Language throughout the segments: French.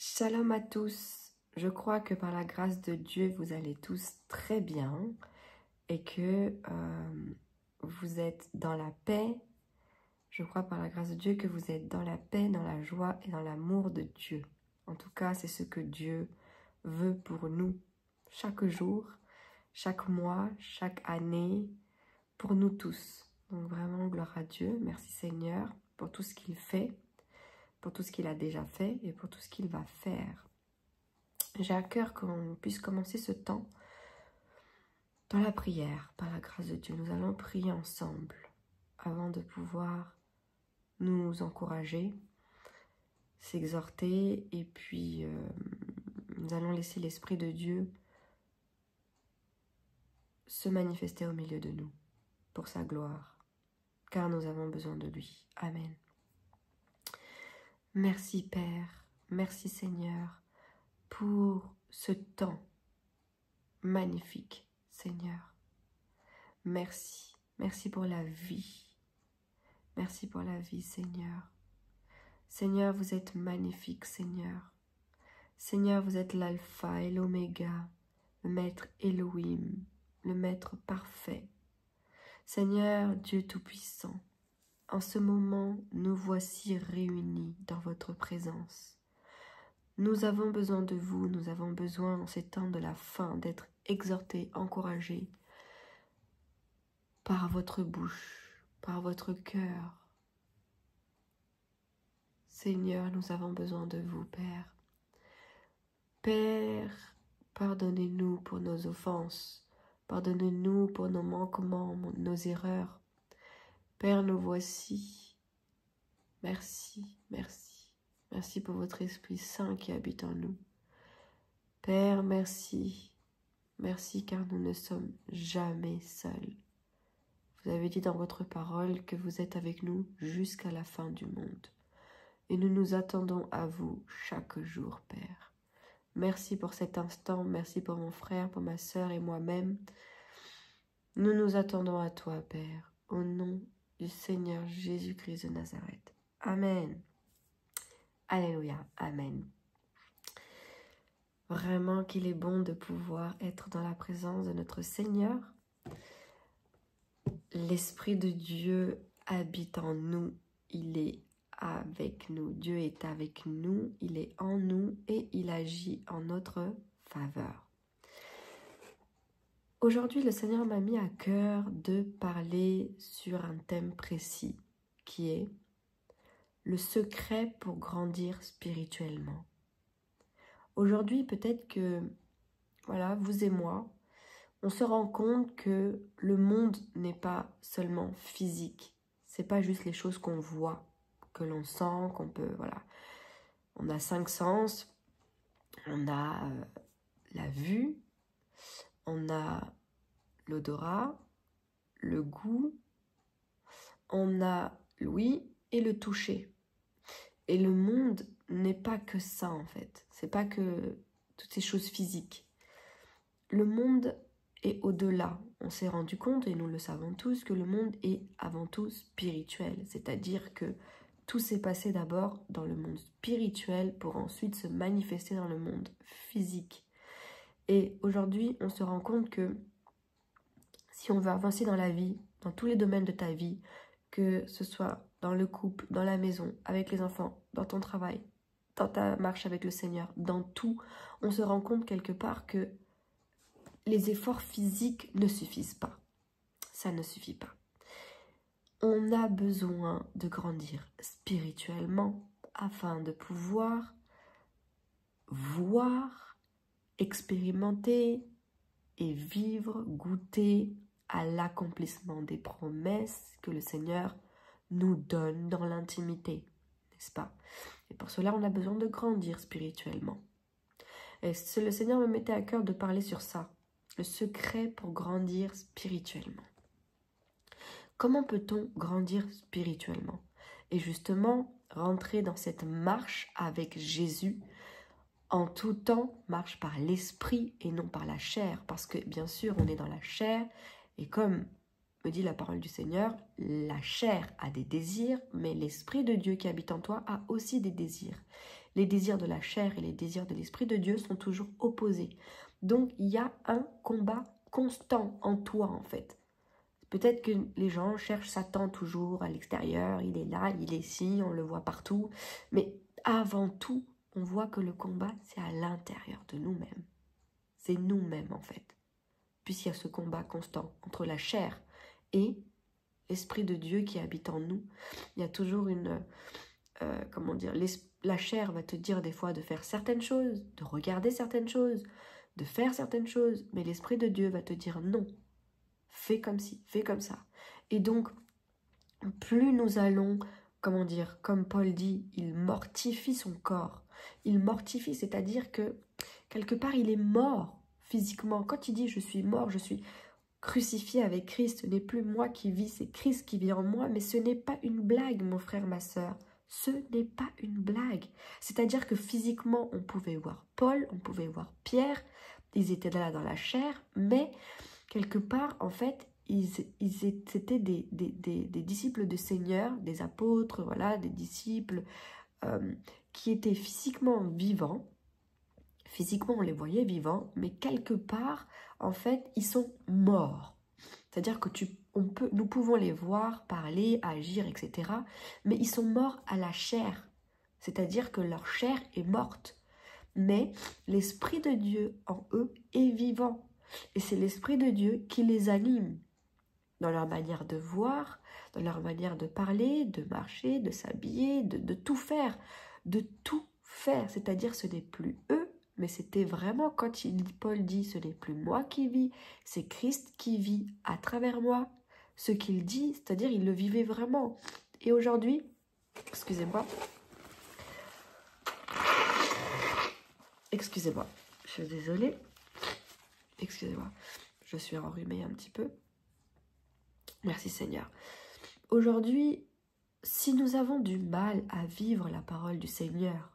Shalom à tous. Je crois que par la grâce de Dieu, vous allez tous très bien et que vous êtes dans la paix. Je crois par la grâce de Dieu que vous êtes dans la paix, dans la joie et dans l'amour de Dieu. En tout cas, c'est ce que Dieu veut pour nous chaque jour, chaque mois, chaque année, pour nous tous. Donc vraiment, gloire à Dieu. Merci Seigneur pour tout ce qu'il fait, pour tout ce qu'il a déjà fait et pour tout ce qu'il va faire. J'ai à cœur qu'on puisse commencer ce temps dans la prière, par la grâce de Dieu. Nous allons prier ensemble avant de pouvoir nous encourager, s'exhorter et puis nous allons laisser l'Esprit de Dieu se manifester au milieu de nous pour sa gloire, car nous avons besoin de lui. Amen. Merci Père, merci Seigneur pour ce temps magnifique, Seigneur. Merci, merci pour la vie. Merci pour la vie, Seigneur. Seigneur, vous êtes magnifique, Seigneur. Seigneur, vous êtes l'alpha et l'oméga, le maître Elohim, le maître parfait. Seigneur, Dieu tout-puissant, en ce moment, nous voici réunis dans votre présence. Nous avons besoin de vous, nous avons besoin en ces temps de la fin d'être exhortés, encouragés par votre bouche, par votre cœur. Seigneur, nous avons besoin de vous, Père. Père, pardonnez-nous pour nos offenses, pardonnez-nous pour nos manquements, nos erreurs. Père, nous voici. Merci, merci. Merci pour votre Esprit Saint qui habite en nous. Père, merci. Merci car nous ne sommes jamais seuls. Vous avez dit dans votre parole que vous êtes avec nous jusqu'à la fin du monde. Et nous nous attendons à vous chaque jour, Père. Merci pour cet instant, merci pour mon frère, pour ma sœur et moi-même. Nous nous attendons à toi, Père, au nom du Seigneur Jésus-Christ de Nazareth. Amen. Alléluia, Amen. Vraiment qu'il est bon de pouvoir être dans la présence de notre Seigneur. L'Esprit de Dieu habite en nous, il est avec nous. Dieu est avec nous, il est en nous et il agit en notre faveur. Aujourd'hui, le Seigneur m'a mis à cœur de parler sur un thème précis qui est le secret pour grandir spirituellement. Aujourd'hui, peut-être que, voilà, vous et moi, on se rend compte que le monde n'est pas seulement physique. C'est pas juste les choses qu'on voit, que l'on sent, qu'on peut, voilà. On a 5 sens, on a la vue, on a l'odorat, le goût, on a l'ouïe et le toucher. Et le monde n'est pas que ça en fait, c'est pas que toutes ces choses physiques. Le monde est au-delà. On s'est rendu compte, et nous le savons tous, que le monde est avant tout spirituel. C'est-à-dire que tout s'est passé d'abord dans le monde spirituel pour ensuite se manifester dans le monde physique. Et aujourd'hui, on se rend compte que si on veut avancer dans la vie, dans tous les domaines de ta vie, que ce soit dans le couple, dans la maison, avec les enfants, dans ton travail, dans ta marche avec le Seigneur, dans tout, on se rend compte quelque part que les efforts physiques ne suffisent pas. Ça ne suffit pas. On a besoin de grandir spirituellement afin de pouvoir voir, expérimenter et vivre, goûter à l'accomplissement des promesses que le Seigneur nous donne dans l'intimité, n'est-ce pas? Et pour cela, on a besoin de grandir spirituellement. Et le Seigneur me mettait à cœur de parler sur ça, le secret pour grandir spirituellement. Comment peut-on grandir spirituellement? Et justement, rentrer dans cette marche avec Jésus, en tout temps, marche par l'esprit et non par la chair. Parce que bien sûr, on est dans la chair, et comme me dit la parole du Seigneur, la chair a des désirs, mais l'Esprit de Dieu qui habite en toi a aussi des désirs. Les désirs de la chair et les désirs de l'Esprit de Dieu sont toujours opposés. Donc, il y a un combat constant en toi, en fait. Peut-être que les gens cherchent Satan toujours à l'extérieur, il est là, il est ici, on le voit partout. Mais avant tout, on voit que le combat, c'est à l'intérieur de nous-mêmes. C'est nous-mêmes, en fait. Puisqu'il y a ce combat constant entre la chair et l'Esprit de Dieu qui habite en nous. Il y a toujours une... comment dire, la chair va te dire des fois de faire certaines choses, de regarder certaines choses, de faire certaines choses, mais l'Esprit de Dieu va te dire non, fais comme ci, fais comme ça. Et donc, plus nous allons, comment dire, comme Paul dit, il mortifie son corps. Il mortifie, c'est-à-dire que quelque part il est mort physiquement. Quand il dit je suis mort, je suis crucifié avec Christ, ce n'est plus moi qui vis, c'est Christ qui vit en moi, mais ce n'est pas une blague, mon frère, ma sœur. Ce n'est pas une blague. C'est-à-dire que physiquement, on pouvait voir Paul, on pouvait voir Pierre, ils étaient là dans la chair, mais quelque part, en fait, c'était des disciples du Seigneur, des apôtres, voilà, des disciples qui étaient physiquement vivants. Physiquement, on les voyait vivants, mais quelque part, en fait, ils sont morts. C'est-à-dire que nous pouvons les voir, parler, agir, etc. Mais ils sont morts à la chair. C'est-à-dire que leur chair est morte. Mais l'Esprit de Dieu en eux est vivant. Et c'est l'Esprit de Dieu qui les anime dans leur manière de voir, dans leur manière de parler, de marcher, de s'habiller, de tout faire. De tout faire. C'est-à-dire ce n'est plus eux, mais c'était vraiment quand Paul dit « ce n'est plus moi qui vis, c'est Christ qui vit à travers moi ». Ce qu'il dit, c'est-à-dire il le vivait vraiment. Et aujourd'hui, excusez-moi, je suis désolée, excusez-moi, je suis enrhumée un petit peu. Merci Seigneur. Aujourd'hui, si nous avons du mal à vivre la parole du Seigneur,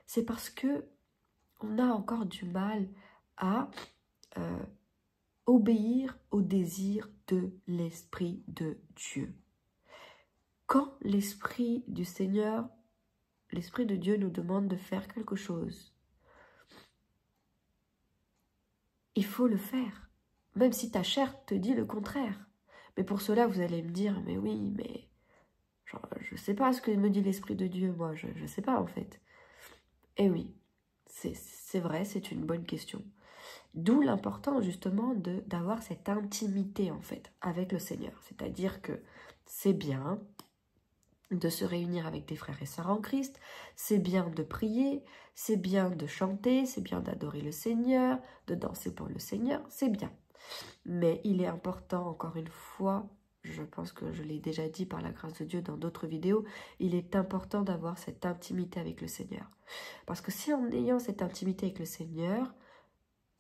c'est parce que on a encore du mal à obéir au désir de l'Esprit de Dieu. Quand l'Esprit du Seigneur, l'Esprit de Dieu nous demande de faire quelque chose, il faut le faire, même si ta chair te dit le contraire. Mais pour cela, vous allez me dire, mais oui, mais genre, je ne sais pas ce que me dit l'Esprit de Dieu, moi, je ne sais pas en fait. Eh oui, c'est vrai, c'est une bonne question. D'où l'importance justement d'avoir cette intimité en fait avec le Seigneur. C'est-à-dire que c'est bien de se réunir avec des frères et sœurs en Christ, c'est bien de prier, c'est bien de chanter, c'est bien d'adorer le Seigneur, de danser pour le Seigneur, c'est bien. Mais il est important, encore une fois, je pense que je l'ai déjà dit par la grâce de Dieu dans d'autres vidéos, il est important d'avoir cette intimité avec le Seigneur. Parce que si en ayant cette intimité avec le Seigneur,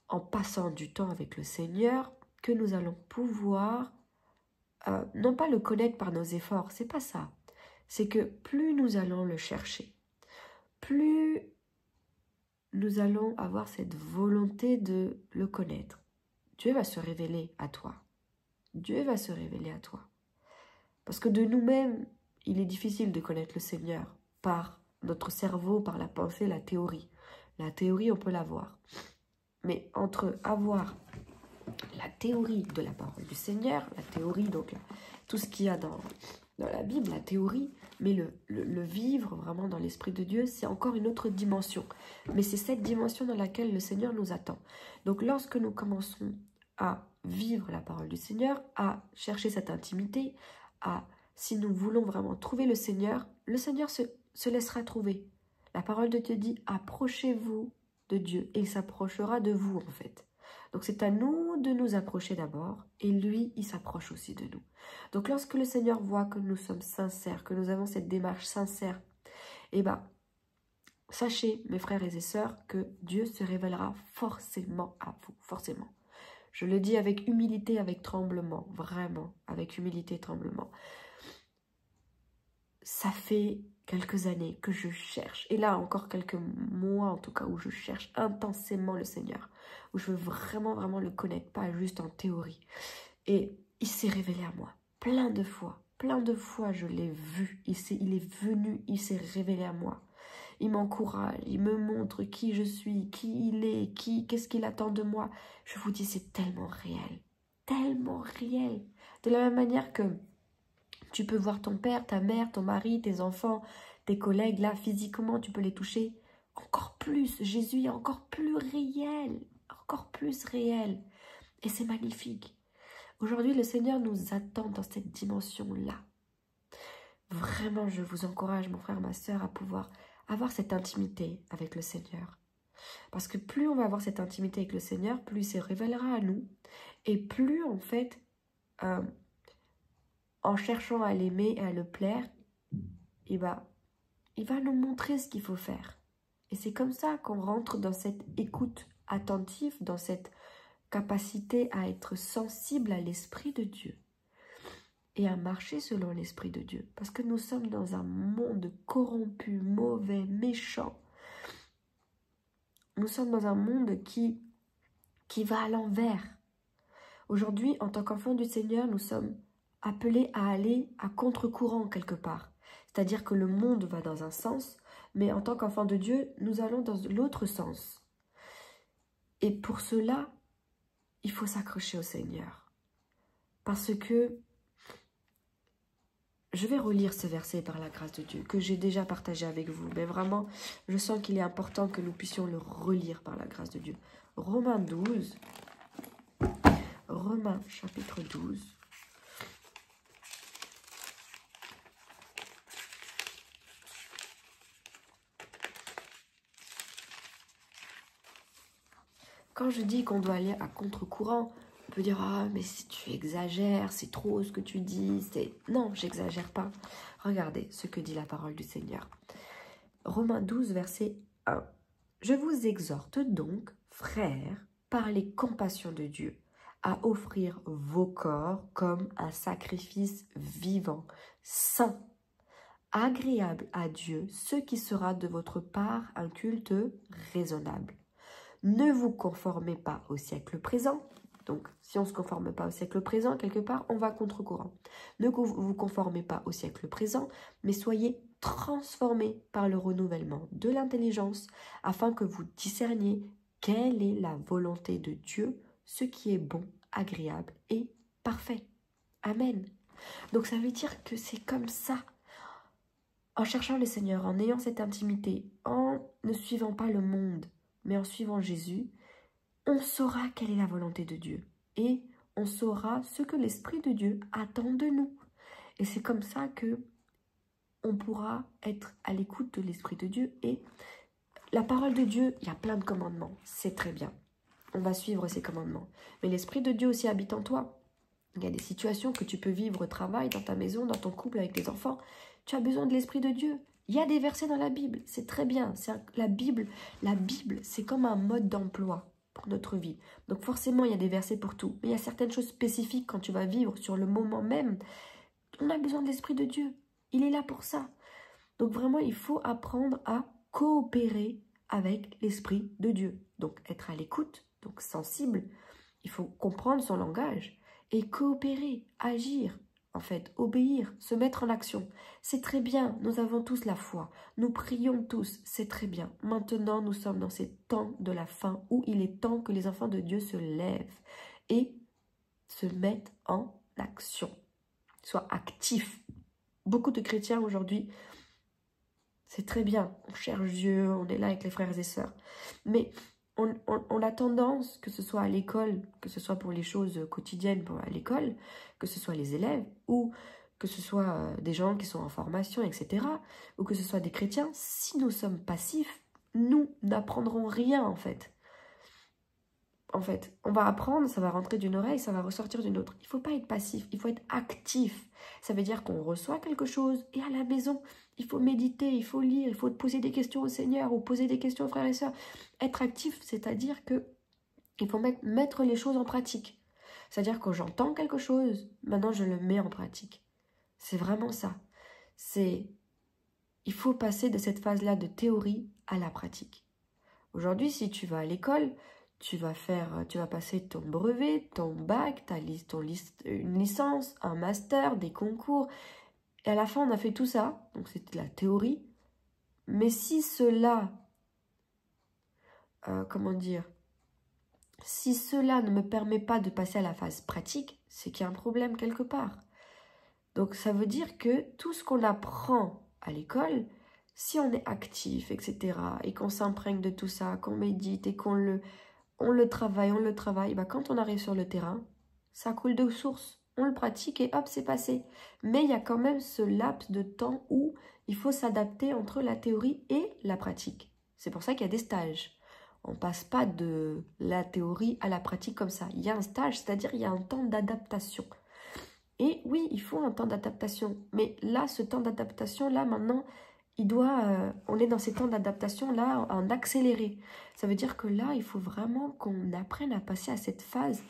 en passant du temps avec le Seigneur, que nous allons pouvoir, non pas le connaître par nos efforts, c'est pas ça. C'est que plus nous allons le chercher, plus nous allons avoir cette volonté de le connaître. Dieu va se révéler à toi. Dieu va se révéler à toi. Parce que de nous-mêmes, il est difficile de connaître le Seigneur par notre cerveau, par la pensée, la théorie. La théorie, on peut l'avoir. Mais entre avoir la théorie de la parole du Seigneur, la théorie, donc tout ce qu'il y a dans la Bible, la théorie, mais le vivre vraiment dans l'Esprit de Dieu, c'est encore une autre dimension. Mais c'est cette dimension dans laquelle le Seigneur nous attend. Donc lorsque nous commençons à vivre la parole du Seigneur, à chercher cette intimité, si nous voulons vraiment trouver le Seigneur se laissera trouver. La parole de Dieu dit, approchez-vous de Dieu, et il s'approchera de vous en fait. Donc c'est à nous de nous approcher d'abord, et lui, il s'approche aussi de nous. Donc lorsque le Seigneur voit que nous sommes sincères, que nous avons cette démarche sincère, eh bien, sachez, mes frères et sœurs, que Dieu se révélera forcément à vous, forcément. Je le dis avec humilité, avec tremblement, vraiment, avec humilité et tremblement. Ça fait quelques années que je cherche, et là encore quelques mois en tout cas, où je cherche intensément le Seigneur, où je veux vraiment, vraiment le connaître, pas juste en théorie. Et il s'est révélé à moi, plein de fois je l'ai vu, il est venu, il s'est révélé à moi. il m'encourage, il me montre qui je suis, qui il est, qu'est-ce qu'il attend de moi. Je vous dis, c'est tellement réel, tellement réel. De la même manière que tu peux voir ton père, ta mère, ton mari, tes enfants, tes collègues, là, physiquement, tu peux les toucher. Encore plus, Jésus est encore plus réel, encore plus réel. Et c'est magnifique. Aujourd'hui, le Seigneur nous attend dans cette dimension-là. Vraiment, je vous encourage, mon frère, ma sœur, à pouvoir avoir cette intimité avec le Seigneur. Parce que plus on va avoir cette intimité avec le Seigneur, plus il se révélera à nous. Et plus, en fait, en cherchant à l'aimer et à le plaire, il va nous montrer ce qu'il faut faire. Et c'est comme ça qu'on rentre dans cette écoute attentive, dans cette capacité à être sensible à l'Esprit de Dieu et à marcher selon l'Esprit de Dieu. Parce que nous sommes dans un monde corrompu, mauvais, méchant. Nous sommes dans un monde qui va à l'envers. Aujourd'hui, en tant qu'enfants du Seigneur, nous sommes appelés à aller à contre-courant quelque part. C'est-à-dire que le monde va dans un sens, mais en tant qu'enfants de Dieu, nous allons dans l'autre sens. Et pour cela, il faut s'accrocher au Seigneur. Parce que je vais relire ce verset par la grâce de Dieu, que j'ai déjà partagé avec vous. Mais vraiment, je sens qu'il est important que nous puissions le relire par la grâce de Dieu. Romains 12, Romains chapitre 12. Quand je dis qu'on doit aller à contre-courant, on peut dire « Ah, mais si tu exagères, c'est trop ce que tu dis. » Non, j'exagère pas. Regardez ce que dit la parole du Seigneur. Romains 12, verset 1. « Je vous exhorte donc, frères, par les compassions de Dieu, à offrir vos corps comme un sacrifice vivant, saint, agréable à Dieu, ce qui sera de votre part un culte raisonnable. Ne vous conformez pas au siècle présent. » Donc, si on ne se conforme pas au siècle présent, quelque part, on va contre-courant. Ne vous conformez pas au siècle présent, mais soyez transformés par le renouvellement de l'intelligence, afin que vous discerniez quelle est la volonté de Dieu, ce qui est bon, agréable et parfait. Amen. Donc, ça veut dire que c'est comme ça. En cherchant le Seigneur, en ayant cette intimité, en ne suivant pas le monde, mais en suivant Jésus, on saura quelle est la volonté de Dieu. Et on saura ce que l'Esprit de Dieu attend de nous. Et c'est comme ça que on pourra être à l'écoute de l'Esprit de Dieu. Et la parole de Dieu, il y a plein de commandements. C'est très bien. On va suivre ces commandements. Mais l'Esprit de Dieu aussi habite en toi. Il y a des situations que tu peux vivre au travail, dans ta maison, dans ton couple, avec tes enfants. Tu as besoin de l'Esprit de Dieu. Il y a des versets dans la Bible, c'est très bien. La Bible, c'est comme un mode d'emploi pour notre vie. Donc forcément, il y a des versets pour tout. Mais il y a certaines choses spécifiques quand tu vas vivre sur le moment même. On a besoin de l'Esprit de Dieu. Il est là pour ça. Donc vraiment, il faut apprendre à coopérer avec l'Esprit de Dieu. Donc être à l'écoute, donc sensible. Il faut comprendre son langage et coopérer, agir. En fait, obéir, se mettre en action. C'est très bien, nous avons tous la foi. Nous prions tous, c'est très bien. Maintenant, nous sommes dans ces temps de la fin où il est temps que les enfants de Dieu se lèvent et se mettent en action. Soient actifs. Beaucoup de chrétiens aujourd'hui, c'est très bien. On cherche Dieu, on est là avec les frères et sœurs. Mais on a tendance, que ce soit à l'école, que ce soit pour les choses quotidiennes à l'école, que ce soit les élèves, ou que ce soit des gens qui sont en formation, etc., ou que ce soit des chrétiens, si nous sommes passifs, nous n'apprendrons rien en fait. En fait, on va apprendre, ça va rentrer d'une oreille, ça va ressortir d'une autre. Il ne faut pas être passif, il faut être actif. Ça veut dire qu'on reçoit quelque chose et à la maison, il faut méditer, il faut lire, il faut poser des questions au Seigneur ou poser des questions aux frères et sœurs. Être actif, c'est-à-dire que il faut mettre les choses en pratique. C'est-à-dire que j'entends quelque chose, maintenant je le mets en pratique. C'est vraiment ça. Il faut passer de cette phase-là de théorie à la pratique. Aujourd'hui, si tu vas à l'école, tu vas passer ton brevet, ton bac, une licence, un master, des concours. Et à la fin, on a fait tout ça. Donc, c'était la théorie. Mais si cela, comment dire, si cela ne me permet pas de passer à la phase pratique, c'est qu'il y a un problème quelque part. Donc ça veut dire que tout ce qu'on apprend à l'école, si on est actif, etc., et qu'on s'imprègne de tout ça, qu'on médite et qu'on le travaille, bah quand on arrive sur le terrain, ça coule de source. On le pratique et hop, c'est passé. Mais il y a quand même ce laps de temps où il faut s'adapter entre la théorie et la pratique. C'est pour ça qu'il y a des stages. On ne passe pas de la théorie à la pratique comme ça. Il y a un stage, c'est-à-dire il y a un temps d'adaptation. Et oui, il faut un temps d'adaptation. Mais là, ce temps d'adaptation-là, maintenant, on est dans ces temps d'adaptation-là en accéléré. Ça veut dire que là, il faut vraiment qu'on apprenne à passer à cette phase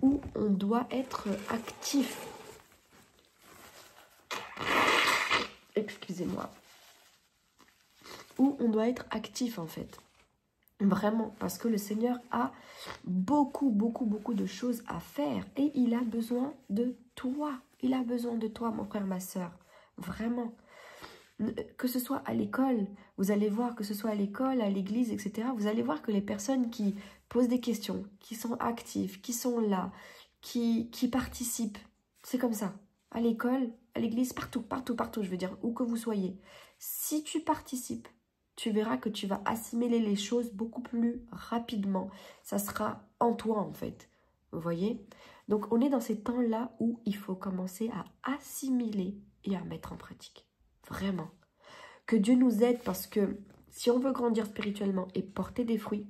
où on doit être actif. Excusez-moi. Où on doit être actif, en fait. Vraiment, parce que le Seigneur a beaucoup de choses à faire. Et il a besoin de toi. Il a besoin de toi, mon frère, ma soeur. Vraiment. Que ce soit à l'école, vous allez voir, que ce soit à l'école, à l'église, etc., vous allez voir que les personnes qui posent des questions, qui sont actives, qui sont là, qui participent, c'est comme ça. À l'école, à l'église, partout, je veux dire, où que vous soyez. Si tu participes, tu verras que tu vas assimiler les choses beaucoup plus rapidement. Ça sera en toi, en fait. Vous voyez? Donc, on est dans ces temps-là où il faut commencer à assimiler et à mettre en pratique. Vraiment. Que Dieu nous aide parce que si on veut grandir spirituellement et porter des fruits,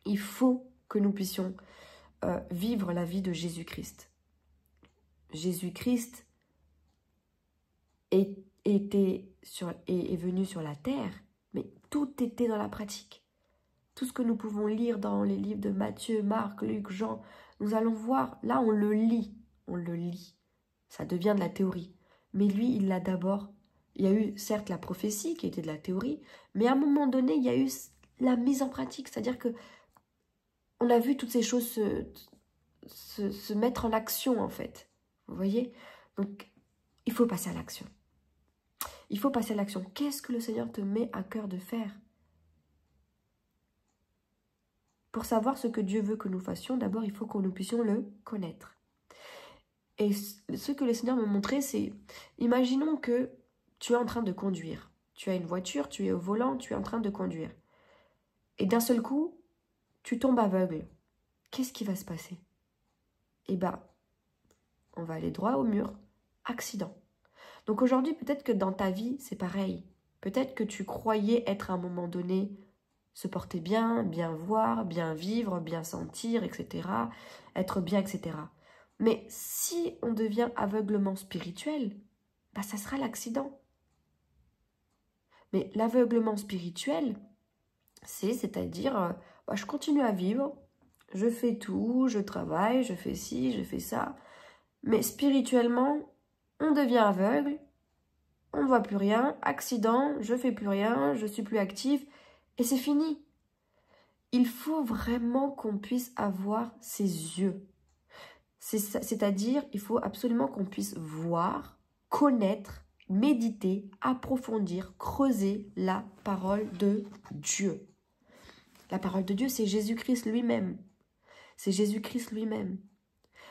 il faut que nous puissions vivre la vie de Jésus-Christ. Jésus-Christ est venu sur la terre, mais tout était dans la pratique. Tout ce que nous pouvons lire dans les livres de Matthieu, Marc, Luc, Jean, nous allons voir, là on le lit. Ça devient de la théorie. Mais lui, il l'a d'abord. Il y a eu certes la prophétie qui était de la théorie, mais à un moment donné, il y a eu la mise en pratique. C'est-à-dire que on a vu toutes ces choses se mettre en action, en fait. Vous voyez? Donc, il faut passer à l'action. Il faut passer à l'action. Qu'est-ce que le Seigneur te met à cœur de faire? Pour savoir ce que Dieu veut que nous fassions, d'abord, il faut que nous puissions le connaître. Et ce que le Seigneur me montrait, c'est, imaginons que tu es en train de conduire. Tu as une voiture, tu es au volant, tu es en train de conduire. Et d'un seul coup, tu tombes aveugle. Qu'est-ce qui va se passer? Eh bien, on va aller droit au mur. Accident. Donc aujourd'hui, peut-être que dans ta vie, c'est pareil. Peut-être que tu croyais être à un moment donné, se porter bien, bien voir, bien vivre, bien sentir, etc. Être bien, etc. Mais si on devient aveuglement spirituel, bah ça sera l'accident. Mais l'aveuglement spirituel, c'est-à-dire, je continue à vivre, je fais tout, je travaille, je fais ci, je fais ça. Mais spirituellement, on devient aveugle, on ne voit plus rien, accident, je fais plus rien, je suis plus active, et c'est fini. Il faut vraiment qu'on puisse avoir ses yeux. C'est-à-dire, il faut absolument qu'on puisse voir, connaître, méditer, approfondir, creuser la parole de Dieu. La parole de Dieu, c'est Jésus-Christ lui-même. C'est Jésus-Christ lui-même.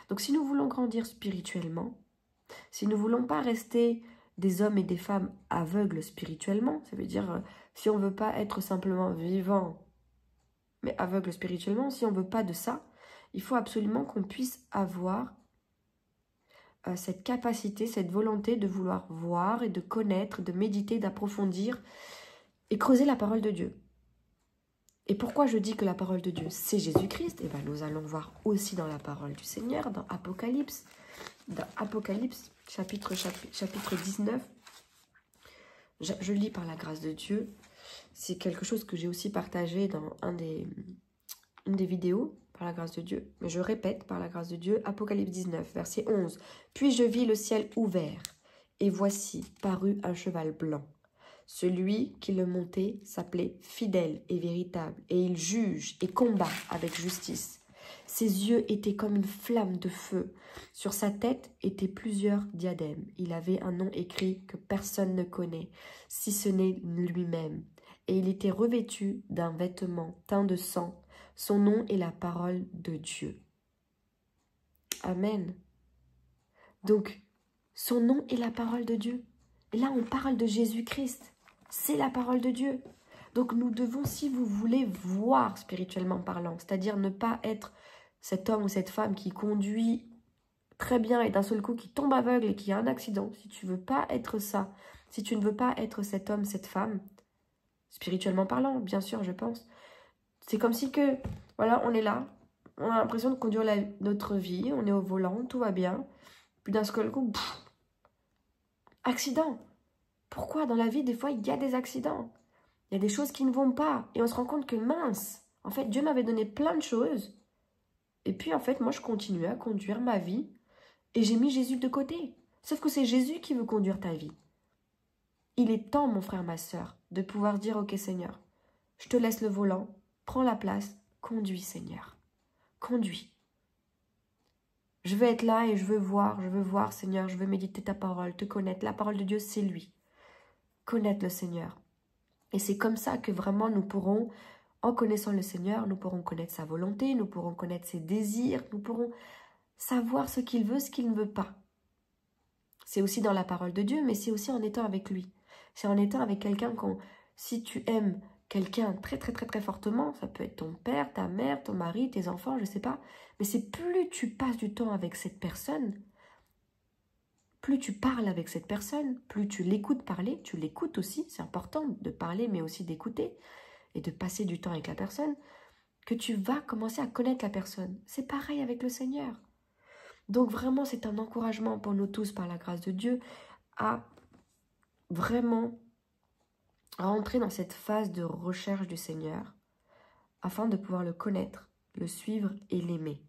Donc si nous voulons grandir spirituellement, si nous ne voulons pas rester des hommes et des femmes aveugles spirituellement, ça veut dire si on ne veut pas être simplement vivant, mais aveugle spirituellement, si on ne veut pas de ça, il faut absolument qu'on puisse avoir cette capacité, cette volonté de vouloir voir et de connaître, de méditer, d'approfondir et creuser la parole de Dieu. Et pourquoi je dis que la parole de Dieu, c'est Jésus-Christ? Et bien, nous allons voir aussi dans la parole du Seigneur, dans Apocalypse, chapitre 19. Je lis par la grâce de Dieu. C'est quelque chose que j'ai aussi partagé dans une des vidéos, par la grâce de Dieu. Mais je répète, par la grâce de Dieu, Apocalypse 19, verset 11. « Puis je vis le ciel ouvert, et voici parut un cheval blanc. Celui qui le montait s'appelait fidèle et véritable, et il juge et combat avec justice. Ses yeux étaient comme une flamme de feu. Sur sa tête étaient plusieurs diadèmes. Il avait un nom écrit que personne ne connaît, si ce n'est lui-même. Et il était revêtu d'un vêtement teint de sang. Son nom est la parole de Dieu. Amen. Donc, son nom est la parole de Dieu. Et là, on parle de Jésus-Christ. C'est la parole de Dieu. Donc, nous devons, si vous voulez, voir spirituellement parlant, c'est-à-dire ne pas être cet homme ou cette femme qui conduit très bien et d'un seul coup qui tombe aveugle et qui a un accident. Si tu ne veux pas être ça, si tu ne veux pas être cet homme, cette femme, spirituellement parlant, bien sûr, je pense, c'est comme si que, voilà, on est là, on a l'impression de conduire notre vie, on est au volant, tout va bien, puis d'un seul coup, accident. Pourquoi dans la vie, des fois, il y a des accidents? Il y a des choses qui ne vont pas. Et on se rend compte que mince, en fait, Dieu m'avait donné plein de choses. Et puis, en fait, moi, je continuais à conduire ma vie. Et j'ai mis Jésus de côté. Sauf que c'est Jésus qui veut conduire ta vie. Il est temps, mon frère, ma sœur, de pouvoir dire, ok, Seigneur, je te laisse le volant, prends la place, conduis, Seigneur. Conduis. Je veux être là et je veux voir, Seigneur, je veux méditer ta parole, te connaître. La parole de Dieu, c'est lui. Connaître le Seigneur. Et c'est comme ça que vraiment nous pourrons, en connaissant le Seigneur, nous pourrons connaître sa volonté, nous pourrons connaître ses désirs, nous pourrons savoir ce qu'il veut, ce qu'il ne veut pas. C'est aussi dans la parole de Dieu, mais c'est aussi en étant avec lui. C'est en étant avec quelqu'un si tu aimes quelqu'un très très très très fortement, ça peut être ton père, ta mère, ton mari, tes enfants, je ne sais pas, mais c'est plus tu passes du temps avec cette personne, plus tu parles avec cette personne, plus tu l'écoutes parler, tu l'écoutes aussi, c'est important de parler mais aussi d'écouter et de passer du temps avec la personne, que tu vas commencer à connaître la personne. C'est pareil avec le Seigneur. Donc vraiment, c'est un encouragement pour nous tous, par la grâce de Dieu, à vraiment rentrer dans cette phase de recherche du Seigneur, afin de pouvoir le connaître, le suivre et l'aimer.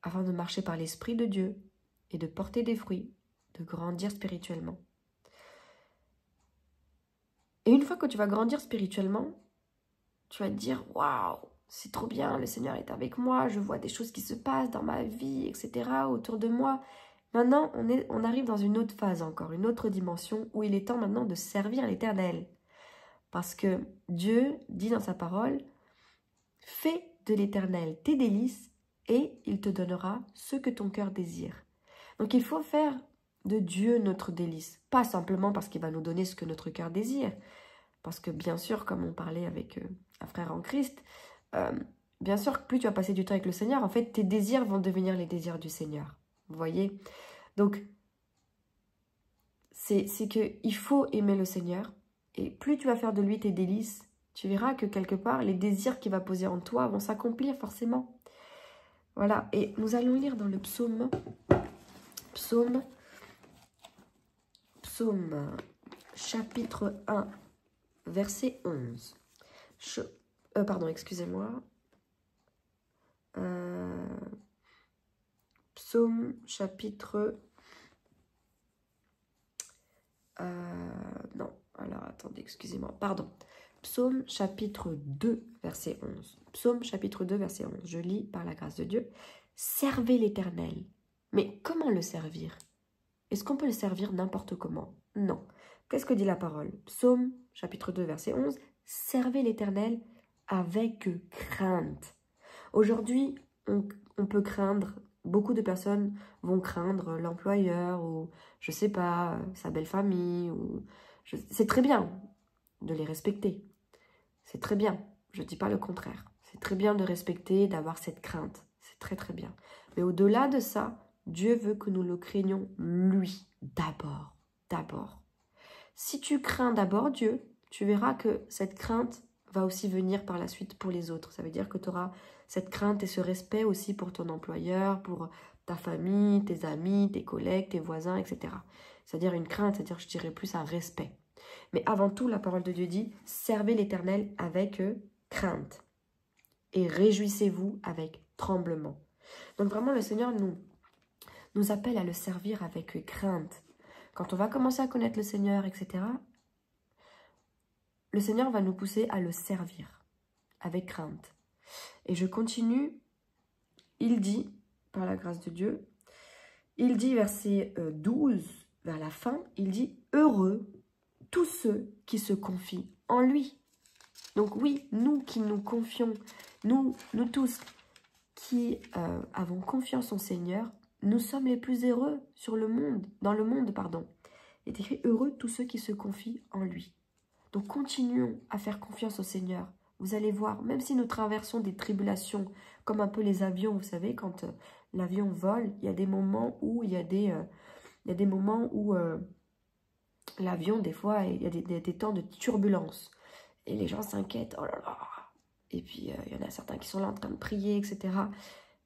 Afin de marcher par l'Esprit de Dieu et de porter des fruits, de grandir spirituellement. Et une fois que tu vas grandir spirituellement, tu vas te dire « Waouh, c'est trop bien, le Seigneur est avec moi, je vois des choses qui se passent dans ma vie, etc. autour de moi. » Maintenant, on arrive dans une autre phase encore, une autre dimension où il est temps maintenant de servir l'Éternel. Parce que Dieu dit dans sa parole « Fais de l'Éternel tes délices et il te donnera ce que ton cœur désire. » Donc il faut faire de Dieu notre délice. Pas simplement parce qu'il va nous donner ce que notre cœur désire. Parce que bien sûr, comme on parlait avec un frère en Christ, bien sûr, plus tu vas passer du temps avec le Seigneur, en fait, tes désirs vont devenir les désirs du Seigneur. Vous voyez? Donc, c'est qu'il faut aimer le Seigneur. Et plus tu vas faire de lui tes délices, tu verras que quelque part, les désirs qu'il va poser en toi vont s'accomplir forcément. Voilà. Et nous allons lire dans le psaume chapitre 1, verset 11. Pardon, excusez-moi. Psaume chapitre... non, alors attendez, excusez-moi. Pardon. Psaume chapitre 2, verset 11. Psaume chapitre 2, verset 11. Je lis par la grâce de Dieu. Servez l'Éternel. Mais comment le servir? Est-ce qu'on peut le servir n'importe comment? Non. Qu'est-ce que dit la parole? Psaume chapitre 2, verset 11. Servez l'Éternel avec crainte. Aujourd'hui, on peut craindre, beaucoup de personnes vont craindre l'employeur ou, je sais pas, sa belle famille. C'est très bien de les respecter. C'est très bien. Je ne dis pas le contraire. C'est très bien de respecter, d'avoir cette crainte. C'est très très bien. Mais au-delà de ça, Dieu veut que nous le craignions lui d'abord. D'abord. Si tu crains d'abord Dieu, tu verras que cette crainte va aussi venir par la suite pour les autres. Ça veut dire que tu auras cette crainte et ce respect aussi pour ton employeur, pour ta famille, tes amis, tes collègues, tes voisins, etc. C'est-à-dire une crainte, c'est-à-dire je dirais plus un respect. Mais avant tout, la parole de Dieu dit « Servez l'Éternel avec crainte et réjouissez-vous avec tremblement. » Donc vraiment, le Seigneur nous appelle à le servir avec crainte. Quand on va commencer à connaître le Seigneur, etc., le Seigneur va nous pousser à le servir. avec crainte. Et je continue, il dit, par la grâce de Dieu, il dit verset 12, vers la fin, il dit « Heureux tous ceux qui se confient en lui ». Donc oui, nous qui nous confions, nous tous qui avons confiance en Seigneur, nous sommes les plus heureux sur le monde, dans le monde, pardon. Il est écrit « Heureux tous ceux qui se confient en lui ». Donc continuons à faire confiance au Seigneur. Vous allez voir, même si nous traversons des tribulations, comme un peu les avions, vous savez, quand l'avion vole, il y a des moments où l'avion, des fois, il y a des temps de turbulence. Et les gens s'inquiètent, oh là là. Et puis, il y en a certains qui sont là en train de prier, etc.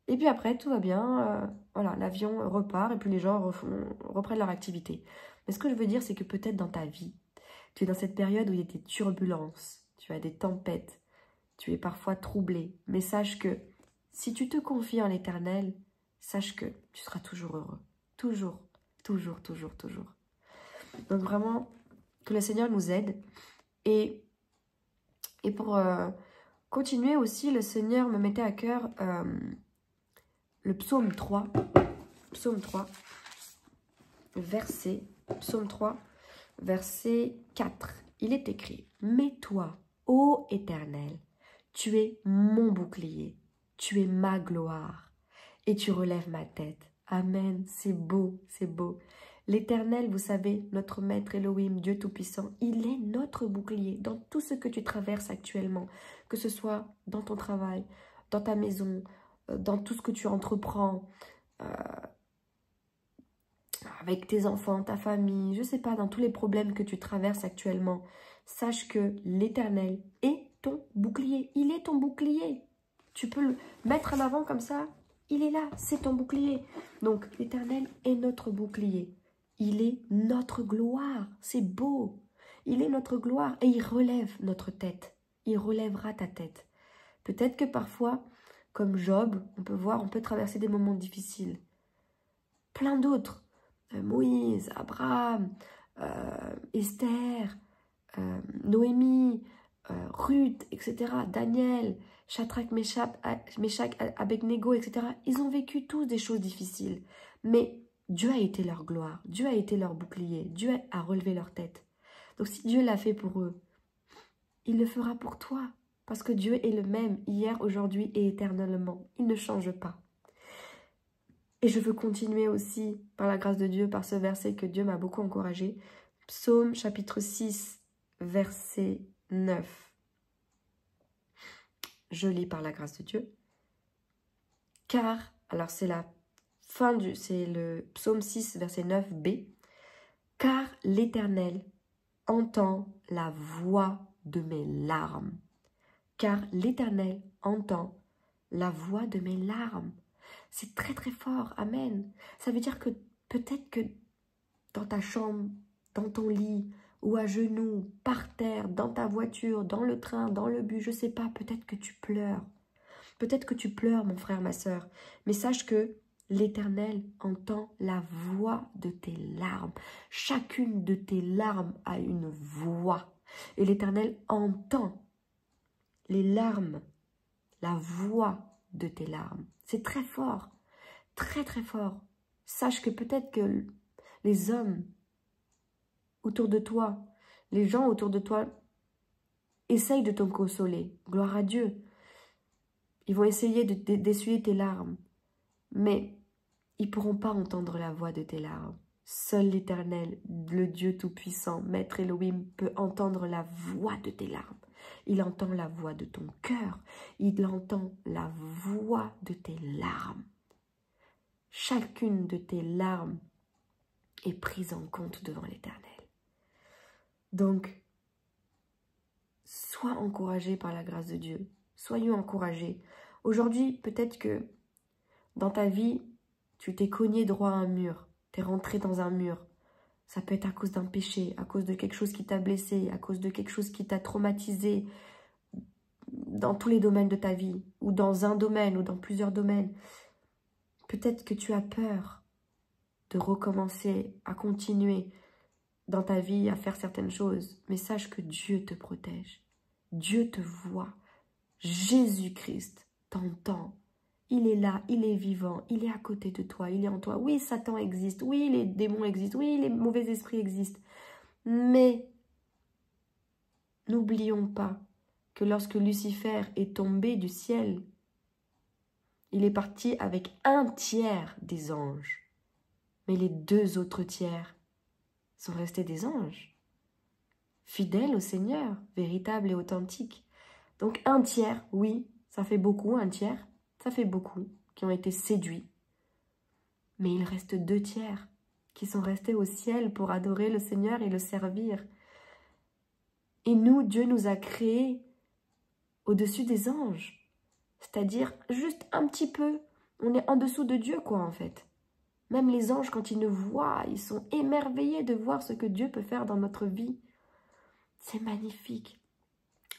Et puis après, tout va bien. Voilà, l'avion repart et puis les gens reprennent leur activité. Mais ce que je veux dire, c'est que peut-être dans ta vie, tu es dans cette période où il y a des turbulences, tu as des tempêtes, tu es parfois troublé. Mais sache que si tu te confies en l'Éternel, sache que tu seras toujours heureux. Toujours, toujours, toujours, toujours. Donc vraiment, que le Seigneur nous aide. Et pour continuer aussi, le Seigneur me mettait à cœur le psaume 3. Psaume 3, psaume 3, verset 4. Il est écrit « Mais toi, ô Éternel, tu es mon bouclier, tu es ma gloire, et tu relèves ma tête. » Amen, c'est beau, c'est beau. L'Éternel, vous savez, notre Maître Elohim, Dieu Tout-Puissant, il est notre bouclier dans tout ce que tu traverses actuellement, que ce soit dans ton travail, dans ta maison, dans tout ce que tu entreprends, avec tes enfants, ta famille, je ne sais pas, dans tous les problèmes que tu traverses actuellement. Sache que l'Éternel est ton bouclier, il est ton bouclier. Tu peux le mettre en avant comme ça, il est là, c'est ton bouclier. Donc l'Éternel est notre bouclier. Il est notre gloire, c'est beau. Il est notre gloire et il relève notre tête. Il relèvera ta tête. Peut-être que parfois, comme Job, on peut traverser des moments difficiles. Plein d'autres. Moïse, Abraham, Esther, Noémie, Ruth, etc. Daniel, Shadrach, Meshach, Abednego, etc. Ils ont vécu tous des choses difficiles. Mais Dieu a été leur gloire, Dieu a été leur bouclier, Dieu a relevé leur tête. Donc si Dieu l'a fait pour eux, il le fera pour toi. Parce que Dieu est le même hier, aujourd'hui et éternellement. Il ne change pas. Et je veux continuer aussi, par la grâce de Dieu, par ce verset que Dieu m'a beaucoup encouragé. Psaume chapitre 6, verset 9. Je lis par la grâce de Dieu. Car, alors c'est la fin c'est le psaume 6, verset 9b. Car l'Éternel entend la voix de mes larmes. Car l'Éternel entend la voix de mes larmes. C'est très très fort, amen. Ça veut dire que peut-être que dans ta chambre, dans ton lit, ou à genoux, par terre, dans ta voiture, dans le train, dans le bus, je ne sais pas, peut-être que tu pleures. Peut-être que tu pleures, mon frère, ma sœur. Mais sache que l'Éternel entend la voix de tes larmes. Chacune de tes larmes a une voix. Et l'Éternel entend les larmes, la voix de tes larmes. C'est très fort, très très fort. Sache que peut-être que les hommes autour de toi, les gens autour de toi, essayent de te consoler. Gloire à Dieu. Ils vont essayer d'essuyer tes larmes. Mais ils ne pourront pas entendre la voix de tes larmes. Seul l'Éternel, le Dieu Tout-Puissant, Maître Elohim, peut entendre la voix de tes larmes. Il entend la voix de ton cœur. Il entend la voix de tes larmes. Chacune de tes larmes est prise en compte devant l'Éternel. Donc, sois encouragé par la grâce de Dieu. Soyons encouragés. Aujourd'hui, peut-être que dans ta vie, tu t'es cogné droit à un mur. Tu es rentré dans un mur. Ça peut être à cause d'un péché, à cause de quelque chose qui t'a blessé, à cause de quelque chose qui t'a traumatisé dans tous les domaines de ta vie, ou dans un domaine, ou dans plusieurs domaines. Peut-être que tu as peur de recommencer à continuer dans ta vie à faire certaines choses, mais sache que Dieu te protège. Dieu te voit. Jésus-Christ t'entend. Il est là, il est vivant, il est à côté de toi, il est en toi. Oui, Satan existe, oui, les démons existent, oui, les mauvais esprits existent. Mais n'oublions pas que lorsque Lucifer est tombé du ciel, il est parti avec 1/3 des anges. Mais les 2 autres tiers sont restés des anges, fidèles au Seigneur, véritables et authentiques. Donc 1/3, oui, ça fait beaucoup, 1/3, ça fait beaucoup, qui ont été séduits. Mais il reste 2/3 qui sont restés au ciel pour adorer le Seigneur et le servir. Et nous, Dieu nous a créés au-dessus des anges. C'est-à-dire juste un petit peu. On est en dessous de Dieu, quoi, en fait. Même les anges, quand ils nous voient, ils sont émerveillés de voir ce que Dieu peut faire dans notre vie. C'est magnifique.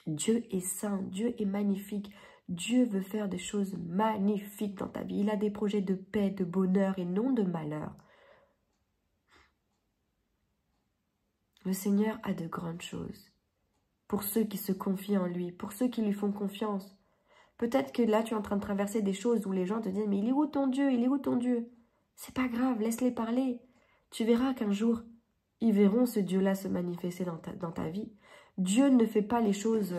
Dieu est saint, Dieu est magnifique. Dieu veut faire des choses magnifiques dans ta vie. Il a des projets de paix, de bonheur et non de malheur. Le Seigneur a de grandes choses. Pour ceux qui se confient en lui, pour ceux qui lui font confiance. Peut-être que là, tu es en train de traverser des choses où les gens te disent « Mais il est où ton Dieu? Il est où ton Dieu ?» C'est pas grave, laisse-les parler. Tu verras qu'un jour, ils verront ce Dieu-là se manifester dans ta vie. Dieu ne fait pas les choses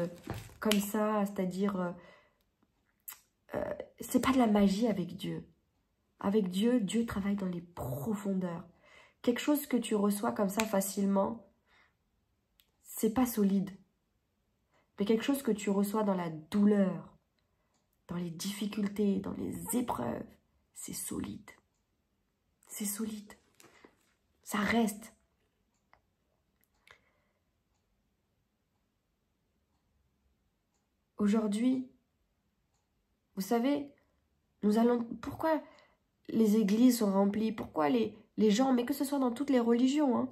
comme ça, c'est-à-dire... c'est pas de la magie avec Dieu. Avec Dieu, Dieu travaille dans les profondeurs. Quelque chose que tu reçois comme ça facilement, c'est pas solide. Mais quelque chose que tu reçois dans la douleur, dans les difficultés, dans les épreuves, c'est solide. C'est solide. Ça reste. Aujourd'hui, vous savez, pourquoi les églises sont remplies? Pourquoi les gens, mais que ce soit dans toutes les religions, hein,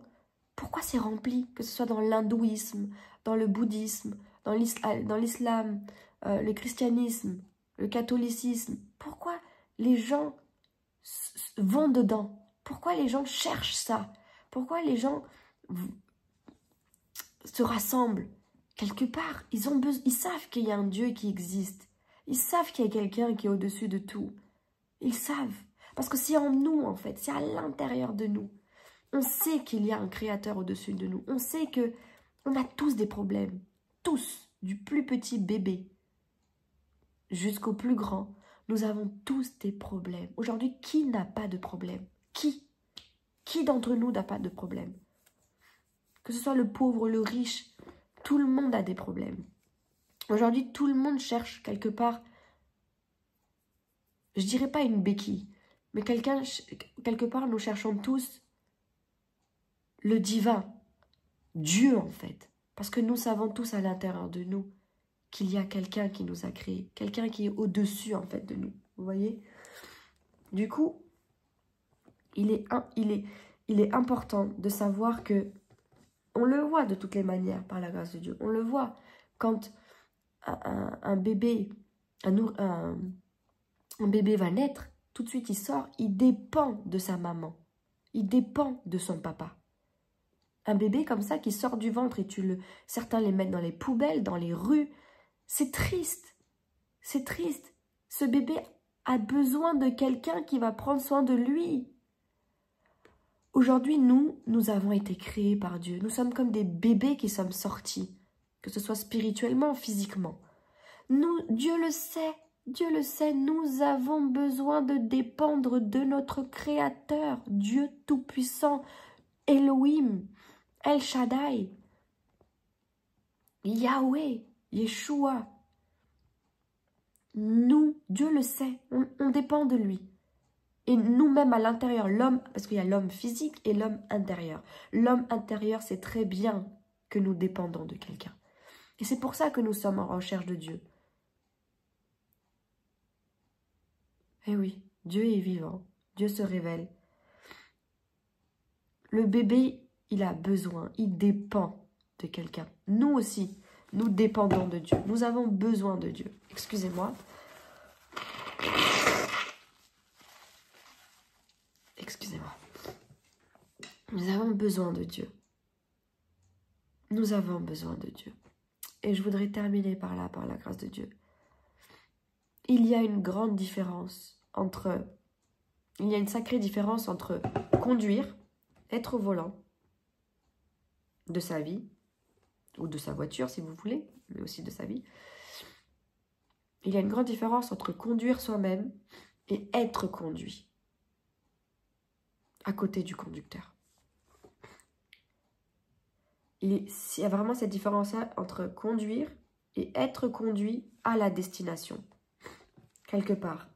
pourquoi c'est rempli? Que ce soit dans l'hindouisme, dans le bouddhisme, dans l'islam, le christianisme, le catholicisme. Pourquoi les gens vont dedans? Pourquoi les gens cherchent ça? Pourquoi les gens se rassemblent? Quelque part, ils savent qu'il y a un Dieu qui existe. Ils savent qu'il y a quelqu'un qui est au-dessus de tout. Ils savent. Parce que c'est en nous, en fait. C'est à l'intérieur de nous. On sait qu'il y a un créateur au-dessus de nous. On sait que on a tous des problèmes. Tous. Du plus petit bébé jusqu'au plus grand. Nous avons tous des problèmes. Aujourd'hui, qui n'a pas de problème? Qui? Qui d'entre nous n'a pas de problème? Que ce soit le pauvre, le riche, tout le monde a des problèmes. Aujourd'hui, tout le monde cherche quelque part, je dirais pas une béquille, mais quelque part, nous cherchons tous le divin, Dieu en fait. Parce que nous savons tous à l'intérieur de nous qu'il y a quelqu'un qui nous a créés, quelqu'un qui est au-dessus en fait de nous. Vous voyez? Du coup, il est important de savoir que on le voit de toutes les manières par la grâce de Dieu. On le voit quand un bébé va naître, tout de suite il sort, il dépend de sa maman. Il dépend de son papa. Un bébé comme ça qui sort du ventre et certains les mettent dans les poubelles, dans les rues. C'est triste. C'est triste. Ce bébé a besoin de quelqu'un qui va prendre soin de lui. Aujourd'hui, nous avons été créés par Dieu. Nous sommes comme des bébés qui sommes sortis, que ce soit spirituellement, physiquement. Dieu le sait, nous avons besoin de dépendre de notre Créateur, Dieu Tout-Puissant, Elohim, El Shaddai, Yahweh, Yeshua. Dieu le sait, on dépend de lui. Et nous-mêmes à l'intérieur, l'homme, parce qu'il y a l'homme physique et l'homme intérieur. L'homme intérieur, c'est très bien que nous dépendons de quelqu'un. Et c'est pour ça que nous sommes en recherche de Dieu. Eh oui, Dieu est vivant, Dieu se révèle. Le bébé, il a besoin, il dépend de quelqu'un. Nous aussi, nous dépendons de Dieu. Nous avons besoin de Dieu. Excusez-moi. Excusez-moi. Nous avons besoin de Dieu. Nous avons besoin de Dieu. Et je voudrais terminer par là, par la grâce de Dieu, il y a une grande différence entre... Il y a une sacrée différence entre conduire, être au volant de sa vie, ou de sa voiture si vous voulez, mais aussi de sa vie. Il y a une grande différence entre conduire soi-même et être conduit à côté du conducteur. Il y a vraiment cette différence-là entre conduire et être conduit à la destination, quelque part.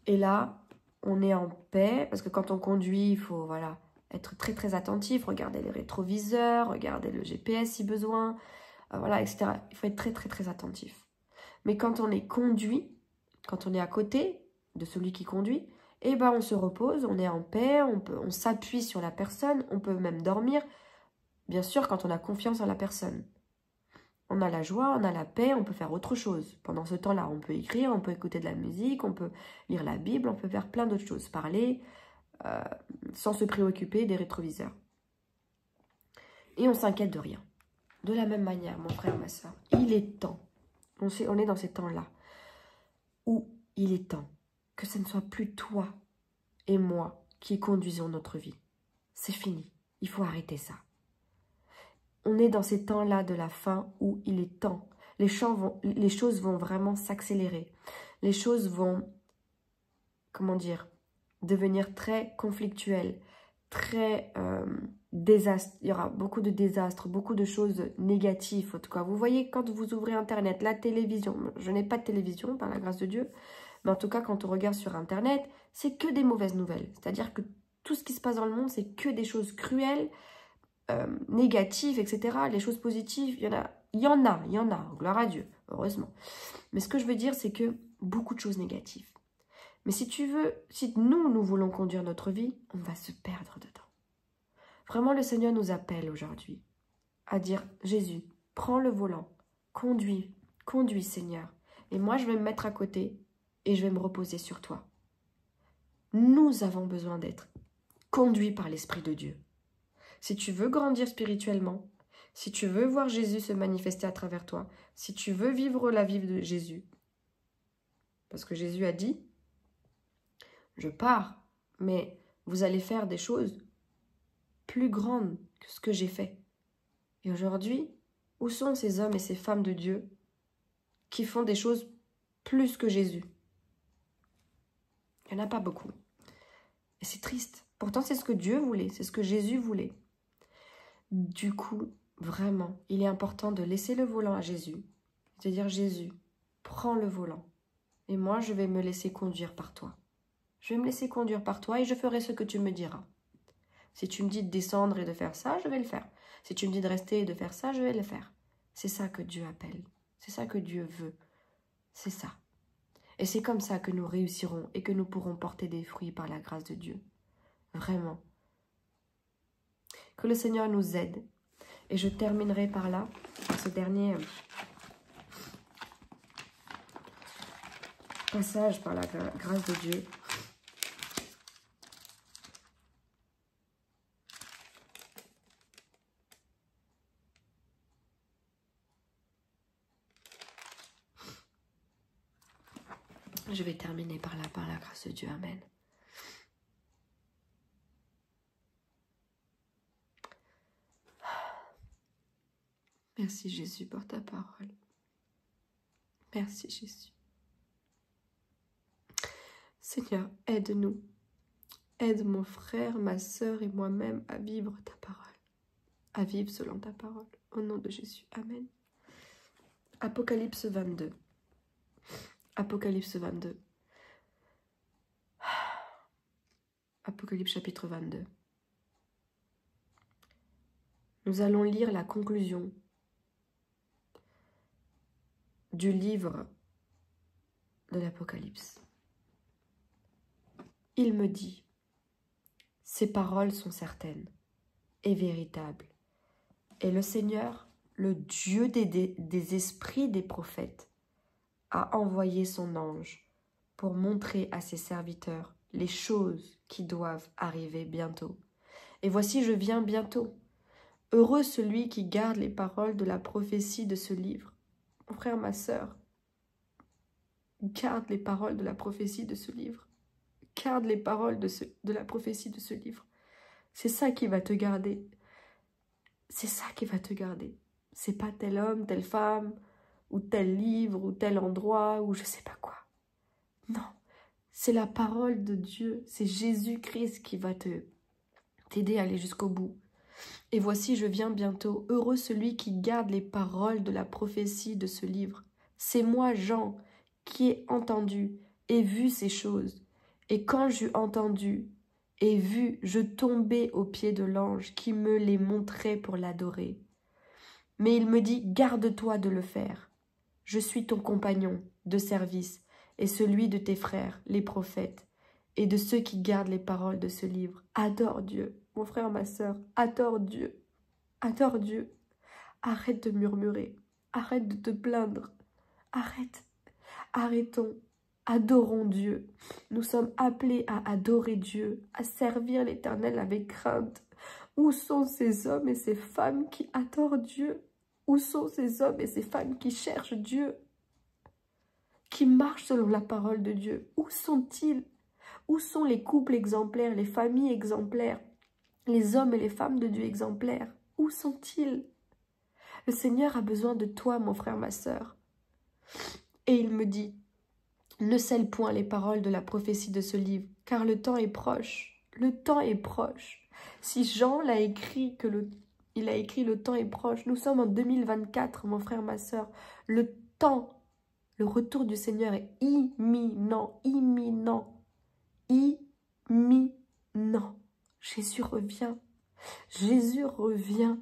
Et là, on est en paix, parce que quand on conduit, il faut voilà, être très très attentif, regarder les rétroviseurs, regarder le GPS si besoin, voilà, etc. Il faut être très très très attentif. Mais quand on est conduit, quand on est à côté de celui qui conduit, eh ben on se repose, on est en paix, on s'appuie sur la personne, on peut même dormir, bien sûr quand on a confiance en la personne. On a la joie, on a la paix, on peut faire autre chose. Pendant ce temps-là, on peut écrire, on peut écouter de la musique, on peut lire la Bible, on peut faire plein d'autres choses, parler, sans se préoccuper des rétroviseurs. Et on s'inquiète de rien. De la même manière, mon frère, ma soeur, il est temps, on est dans ces temps-là, où il est temps que ce ne soit plus toi et moi qui conduisons notre vie. C'est fini, il faut arrêter ça. On est dans ces temps-là de la fin où il est temps. Les choses vont vraiment s'accélérer. Les choses vont, comment dire, devenir très conflictuelles, très désastres. Il y aura beaucoup de désastres, beaucoup de choses négatives. En tout cas, vous voyez quand vous ouvrez Internet, la télévision. Je n'ai pas de télévision, par la grâce de Dieu. Mais en tout cas, quand on regarde sur Internet, c'est que des mauvaises nouvelles. C'est-à-dire que tout ce qui se passe dans le monde, c'est que des choses cruelles, négatives, etc. Les choses positives, il y en a, gloire à Dieu, heureusement. Mais ce que je veux dire, c'est que beaucoup de choses négatives. Mais si nous voulons conduire notre vie, on va se perdre dedans. Vraiment, le Seigneur nous appelle aujourd'hui à dire, Jésus, prends le volant, conduis Seigneur. Et moi, je vais me mettre à côté et je vais me reposer sur toi. Nous avons besoin d'être conduits par l'Esprit de Dieu. Si tu veux grandir spirituellement, si tu veux voir Jésus se manifester à travers toi, si tu veux vivre la vie de Jésus, parce que Jésus a dit, je pars, mais vous allez faire des choses plus grandes que ce que j'ai fait. Et aujourd'hui, où sont ces hommes et ces femmes de Dieu qui font des choses plus que Jésus? Il n'y en a pas beaucoup. Et c'est triste. Pourtant, c'est ce que Dieu voulait, c'est ce que Jésus voulait. Du coup, vraiment, il est important de laisser le volant à Jésus. De dire, Jésus, prends le volant. Et moi, je vais me laisser conduire par toi. Je vais me laisser conduire par toi et je ferai ce que tu me diras. Si tu me dis de descendre et de faire ça, je vais le faire. Si tu me dis de rester et de faire ça, je vais le faire. C'est ça que Dieu appelle. C'est ça que Dieu veut. C'est ça. Et c'est comme ça que nous réussirons et que nous pourrons porter des fruits par la grâce de Dieu. Vraiment. Que le Seigneur nous aide. Et je terminerai par là, par ce dernier passage par la grâce de Dieu. Je vais terminer par là, par la grâce de Dieu. Amen. Merci Jésus pour ta parole. Merci Jésus. Seigneur, aide-nous. Aide mon frère, ma sœur et moi-même à vivre ta parole. À vivre selon ta parole. Au nom de Jésus. Amen. Apocalypse 22. Apocalypse 22. Apocalypse chapitre 22. Nous allons lire la conclusion du livre de l'Apocalypse. Il me dit, ces paroles sont certaines et véritables. Et le Seigneur, le Dieu des esprits des prophètes, a envoyé son ange pour montrer à ses serviteurs les choses qui doivent arriver bientôt. Et voici, je viens bientôt. Heureux celui qui garde les paroles de la prophétie de ce livre. Mon frère, ma sœur, Garde les paroles de la prophétie de ce livre. Garde les paroles de la prophétie de ce livre. C'est ça qui va te garder. C'est ça qui va te garder. C'est pas tel homme, telle femme, ou tel livre, ou tel endroit, ou je sais pas quoi. Non, c'est la parole de Dieu. C'est Jésus-Christ qui va t'aider à aller jusqu'au bout. Et voici, je viens bientôt. Heureux celui qui garde les paroles de la prophétie de ce livre. C'est moi, Jean, qui ai entendu et vu ces choses. Et quand j'eus entendu et vu, je tombai aux pieds de l'ange qui me les montrait pour l'adorer. Mais il me dit, garde-toi de le faire. Je suis ton compagnon de service et celui de tes frères, les prophètes, et de ceux qui gardent les paroles de ce livre. Adore Dieu, mon frère, ma sœur, adore Dieu. Adore Dieu. Arrête de murmurer. Arrête de te plaindre. Arrête. Arrêtons. Adorons Dieu. Nous sommes appelés à adorer Dieu, à servir l'Éternel avec crainte. Où sont ces hommes et ces femmes qui adorent Dieu? Où sont ces hommes et ces femmes qui cherchent Dieu? Qui marchent selon la parole de Dieu? Où sont-ils? Où sont les couples exemplaires, les familles exemplaires, les hommes et les femmes de Dieu exemplaires? Où sont-ils? Le Seigneur a besoin de toi, mon frère, ma sœur. Et il me dit, ne scelle point les paroles de la prophétie de ce livre, car le temps est proche. Le temps est proche. Si Jean l'a écrit, il a écrit le temps est proche. Nous sommes en 2024, mon frère, ma sœur. Le temps, le retour du Seigneur est imminent, imminent, imminent. Jésus revient. Jésus revient.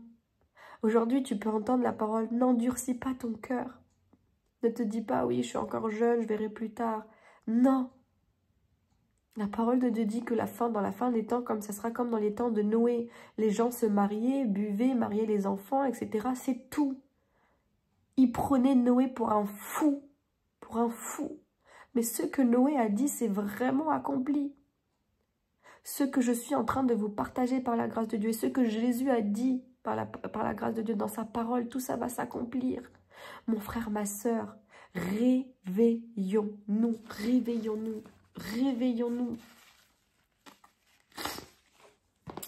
Aujourd'hui, tu peux entendre la parole, n'endurcis pas ton cœur. Ne te dis pas, oui, je suis encore jeune, je verrai plus tard. Non. La parole de Dieu dit que dans la fin des temps, comme ça sera comme dans les temps de Noé, les gens se mariaient, buvaient, mariaient les enfants, etc. C'est tout. Ils prenaient Noé pour un fou. Pour un fou. Mais ce que Noé a dit, c'est vraiment accompli. Ce que je suis en train de vous partager par la grâce de Dieu et ce que Jésus a dit par la grâce de Dieu dans sa parole, tout ça va s'accomplir. Mon frère, ma sœur, réveillons-nous, réveillons-nous, réveillons-nous.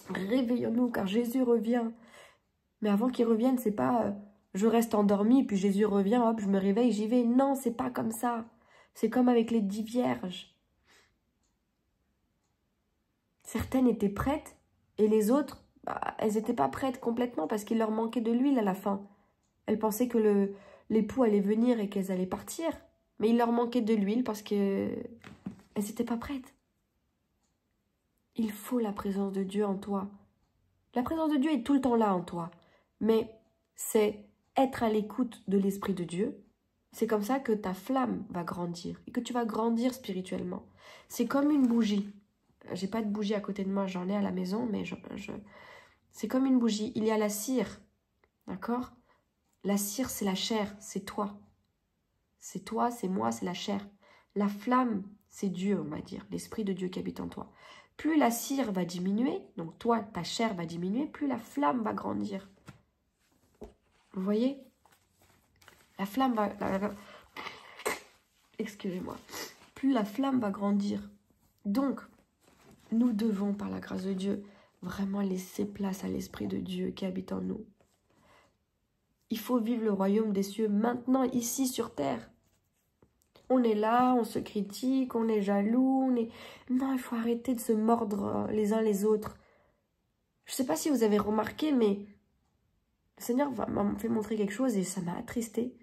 Réveillons-nous, car Jésus revient. Mais avant qu'il revienne, c'est pas je reste endormi, puis Jésus revient, hop, je me réveille, j'y vais. Non, c'est pas comme ça. C'est comme avec les 10 vierges. Certaines étaient prêtes, et les autres, elles n'étaient pas prêtes complètement, parce qu'il leur manquait de l'huile à la fin. Elles pensaient que l'époux allait venir et qu'elles allaient partir. Mais il leur manquait de l'huile parce qu'elles n'étaient pas prêtes. Il faut la présence de Dieu en toi. La présence de Dieu est tout le temps là en toi. Mais c'est être à l'écoute de l'Esprit de Dieu. C'est comme ça que ta flamme va grandir et que tu vas grandir spirituellement. C'est comme une bougie. J'ai pas de bougie à côté de moi, j'en ai à la maison, mais c'est comme une bougie. Il y a la cire, d'accord ? La cire, c'est la chair, c'est toi. C'est toi, c'est moi, c'est la chair. La flamme, c'est Dieu, on va dire, l'Esprit de Dieu qui habite en toi. Plus la cire va diminuer, donc toi, ta chair va diminuer, plus la flamme va grandir. Vous voyez? La flamme va... Excusez-moi. Plus la flamme va grandir. Donc, nous devons, par la grâce de Dieu, vraiment laisser place à l'Esprit de Dieu qui habite en nous. Il faut vivre le royaume des cieux maintenant, ici sur terre. On est là, on se critique, on est jaloux, Non, il faut arrêter de se mordre les uns les autres. Je ne sais pas si vous avez remarqué, mais le Seigneur m'a fait montrer quelque chose et ça m'a attristé.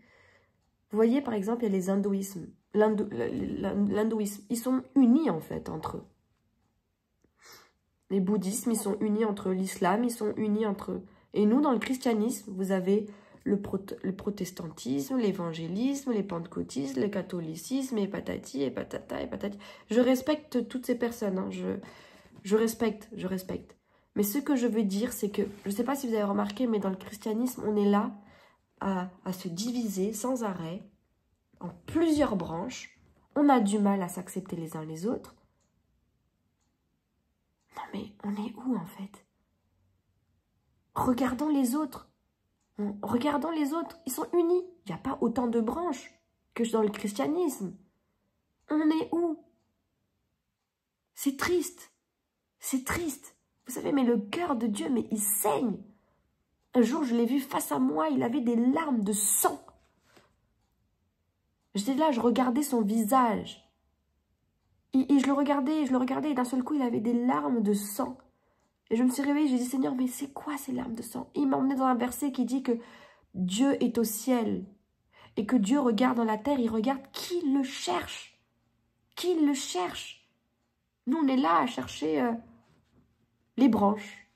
Vous voyez, par exemple, il y a les hindouismes. L'hindouisme, ils sont unis en fait entre eux. Les bouddhismes, ils sont unis entre l'islam, ils sont unis entre eux. Et nous, dans le christianisme, vous avez le protestantisme, l'évangélisme, les pentecôtistes, le catholicisme, et patati, et patata, et patati. Je respecte toutes ces personnes, hein. Je respecte. Mais ce que je veux dire, c'est que, je ne sais pas si vous avez remarqué, mais dans le christianisme, on est là à se diviser sans arrêt, en plusieurs branches. On a du mal à s'accepter les uns les autres. Non mais, on est où en fait? Regardons les autres. Regardons les autres, ils sont unis. Il n'y a pas autant de branches que dans le christianisme. On est où? C'est triste. C'est triste. Vous savez, mais le cœur de Dieu, mais il saigne. Un jour, je l'ai vu face à moi, il avait des larmes de sang. J'étais là, je regardais son visage. Et je le regardais, et d'un seul coup, il avait des larmes de sang. Et je me suis réveillée, j'ai dit, Seigneur, mais c'est quoi ces larmes de sang? Et il m'a emmené dans un verset qui dit que Dieu est au ciel et que Dieu regarde dans la terre, il regarde qui le cherche. Qui le cherche? Nous, on est là à chercher les branches.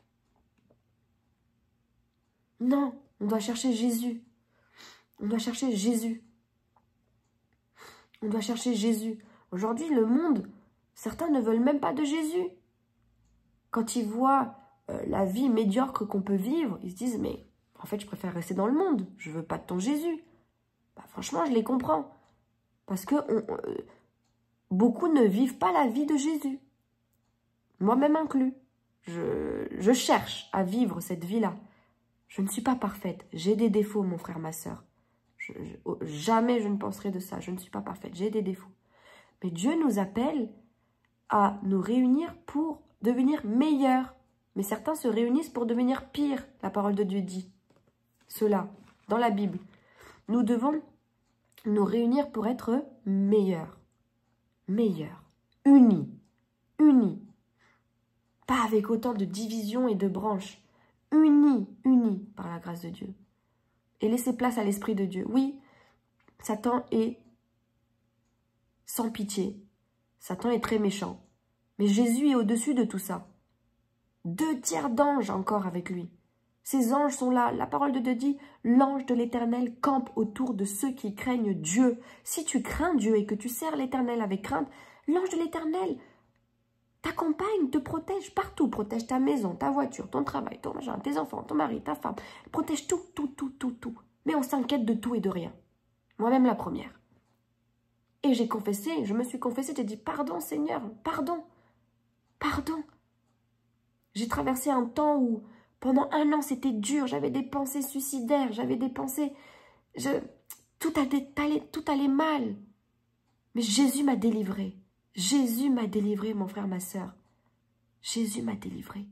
Non, on doit chercher Jésus. On doit chercher Jésus. On doit chercher Jésus. Aujourd'hui, le monde, certains ne veulent même pas de Jésus. Quand ils voient la vie médiocre qu'on peut vivre, ils se disent, mais en fait, je préfère rester dans le monde. Je ne veux pas de ton Jésus. Bah, franchement, je les comprends. Parce que beaucoup ne vivent pas la vie de Jésus. Moi-même inclus. Je cherche à vivre cette vie-là. Je ne suis pas parfaite. J'ai des défauts, mon frère, ma soeur. Jamais je ne penserai de ça. Je ne suis pas parfaite. J'ai des défauts. Mais Dieu nous appelle à nous réunir pour devenir meilleurs. Mais certains se réunissent pour devenir pires. La parole de Dieu dit cela dans la Bible. Nous devons nous réunir pour être meilleurs. Meilleurs. Unis. Unis. Pas avec autant de divisions et de branches. Unis, unis par la grâce de Dieu. Et laisser place à l'Esprit de Dieu. Oui, Satan est sans pitié. Satan est très méchant. Mais Jésus est au-dessus de tout ça. 2 tiers d'anges encore avec lui. Ces anges sont là. La parole de Dieu dit, l'ange de l'Éternel campe autour de ceux qui craignent Dieu. Si tu crains Dieu et que tu sers l'Éternel avec crainte, l'ange de l'Éternel t'accompagne, te protège partout. Protège ta maison, ta voiture, ton travail, ton machin, tes enfants, ton mari, ta femme. Protège tout, tout, tout, tout, tout. Mais on s'inquiète de tout et de rien. Moi-même la première. Et j'ai confessé, je me suis confessée, j'ai dit, pardon Seigneur, pardon, pardon. J'ai traversé un temps où, pendant 1 an, c'était dur, j'avais des pensées suicidaires, j'avais des pensées... Tout allait mal. Mais Jésus m'a délivré. Jésus m'a délivré, mon frère, ma soeur. Jésus m'a délivré.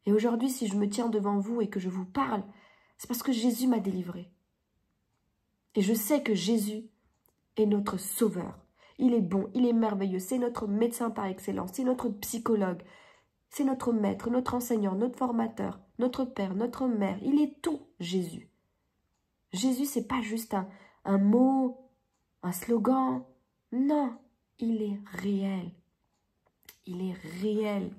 Et aujourd'hui, si je me tiens devant vous et que je vous parle, c'est parce que Jésus m'a délivré. Et je sais que Jésus est notre sauveur. Il est bon, il est merveilleux. C'est notre médecin par excellence, c'est notre psychologue. C'est notre maître, notre enseignant, notre formateur, notre père, notre mère. Il est tout, Jésus. Jésus, c'est pas juste un mot, un slogan. Non, il est réel. Il est réel.